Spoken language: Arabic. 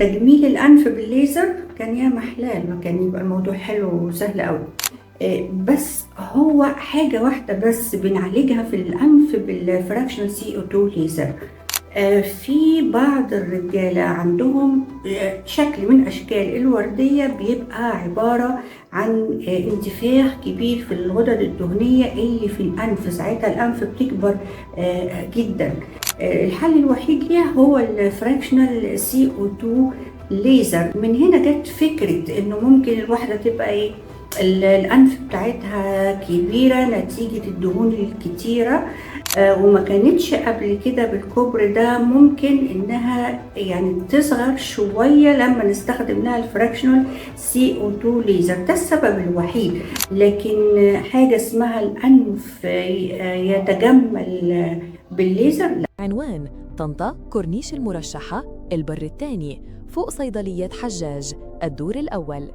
تجميل الأنف بالليزر كان يا محلال، ما كان يبقى الموضوع حلو وسهل أوي. بس هو حاجة واحدة بس بنعالجها في الأنف بالفراكشنال CO2 ليزر. في بعض الرجالة عندهم شكل من أشكال الوردية بيبقى عبارة عن انتفاخ كبير في الغدد الدهنية اللي في الأنف، ساعتها الأنف بتكبر جدا. الحل الوحيد ليها هو الفراكشنال CO2 ليزر. من هنا جت فكرة إنه ممكن الواحدة تبقى إيه، الأنف بتاعتها كبيرة نتيجة الدهون الكتيرة، وما كانتش قبل كده بالكبر ده، ممكن انها يعني تصغر شوية لما نستخدم لها الفراكشنال CO2 ليزر. ده السبب الوحيد. لكن حاجة اسمها الأنف يتجمل بالليزر لا. عنوان: طنطا، كورنيش المرشحة، البر الثاني، فوق صيدلية حجاج، الدور الأول.